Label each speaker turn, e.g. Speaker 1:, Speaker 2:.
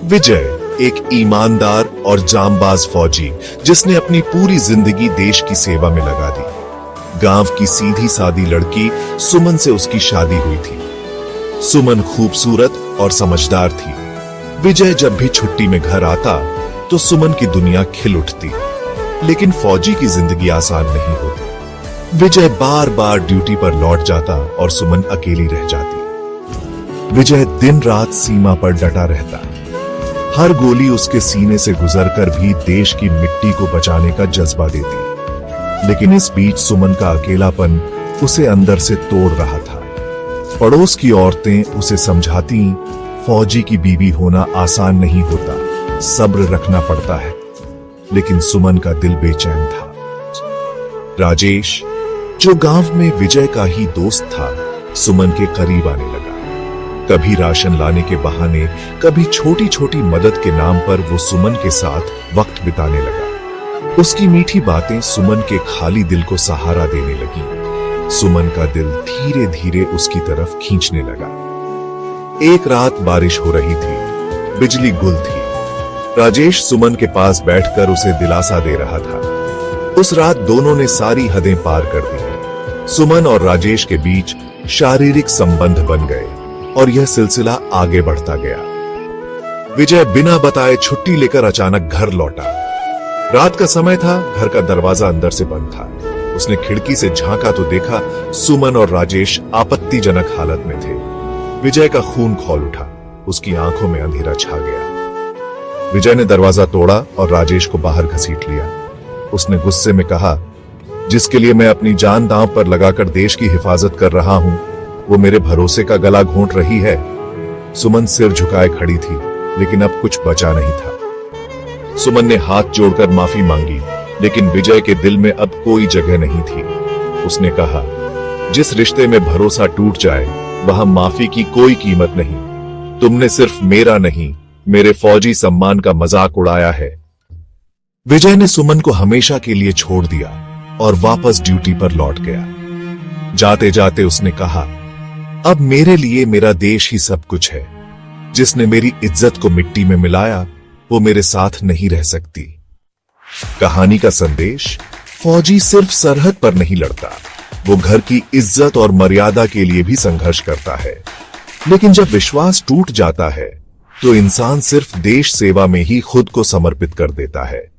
Speaker 1: विजय एक ईमानदार और जांबाज फौजी जिसने अपनी पूरी जिंदगी देश की सेवा में लगा दी। गांव की सीधी सादी लड़की सुमन से उसकी शादी हुई थी। सुमन खूबसूरत और समझदार थी। विजय जब भी छुट्टी में घर आता तो सुमन की दुनिया खिल उठती। लेकिन फौजी की जिंदगी आसान नहीं होती। विजय बार बार ड्यूटी पर लौट जाता और सुमन अकेली रह जाती। विजय दिन रात सीमा पर डटा रहता। हर गोली उसके सीने से गुजरकर भी देश की मिट्टी को बचाने का जज्बा देती। लेकिन इस बीच सुमन का अकेलापन उसे अंदर से तोड़ रहा था। पड़ोस की औरतें उसे समझाती, फौजी की बीवी होना आसान नहीं होता, सब्र रखना पड़ता है। लेकिन सुमन का दिल बेचैन था। राजेश, जो गांव में विजय का ही दोस्त था, सुमन के करीब आने लगा। कभी राशन लाने के बहाने, कभी छोटी छोटी मदद के नाम पर वो सुमन के साथ वक्त बिताने लगा। उसकी मीठी बातें सुमन के खाली दिल को सहारा देने लगी। सुमन का दिल धीरे धीरे उसकी तरफ खींचने लगा। एक रात बारिश हो रही थी, बिजली गुल थी। राजेश सुमन के पास बैठकर उसे दिलासा दे रहा था। उस रात दोनों ने सारी हदें पार कर दी। सुमन और राजेश के बीच शारीरिक संबंध बन गए और यह सिलसिला आगे बढ़ता गया। विजय बिना बताए छुट्टी लेकर अचानक घर लौटा। रात का समय था, घर का दरवाजा अंदर से बंद था। उसने खिड़की से झांका तो देखा सुमन और राजेश आपत्तिजनक हालत में थे। विजय का खून खौल उठा, उसकी आंखों में अंधेरा छा गया। विजय ने दरवाजा तोड़ा और राजेश को बाहर घसीट लिया। उसने गुस्से में कहा, जिसके लिए मैं अपनी जान दांव पर लगाकर देश की हिफाजत कर रहा हूं, वो मेरे भरोसे का गला घोंट रही है। सुमन सिर झुकाए खड़ी थी, लेकिन अब कुछ बचा नहीं था। सुमन ने हाथ जोड़कर माफी मांगी, लेकिन विजय के दिल में अब कोई जगह नहीं थी। उसने कहा, जिस रिश्ते में भरोसा टूट जाए, वहां माफी की कोई कीमत नहीं। तुमने सिर्फ मेरा नहीं, मेरे फौजी सम्मान का मजाक उड़ाया है। विजय ने सुमन को हमेशा के लिए छोड़ दिया और वापस ड्यूटी पर लौट गया। जाते जाते उसने कहा, अब मेरे लिए मेरा देश ही सब कुछ है। जिसने मेरी इज्जत को मिट्टी में मिलाया, वो मेरे साथ नहीं रह सकती। कहानी का संदेश, फौजी सिर्फ सरहद पर नहीं लड़ता, वो घर की इज्जत और मर्यादा के लिए भी संघर्ष करता है। लेकिन जब विश्वास टूट जाता है, तो इंसान सिर्फ देश सेवा में ही खुद को समर्पित कर देता है।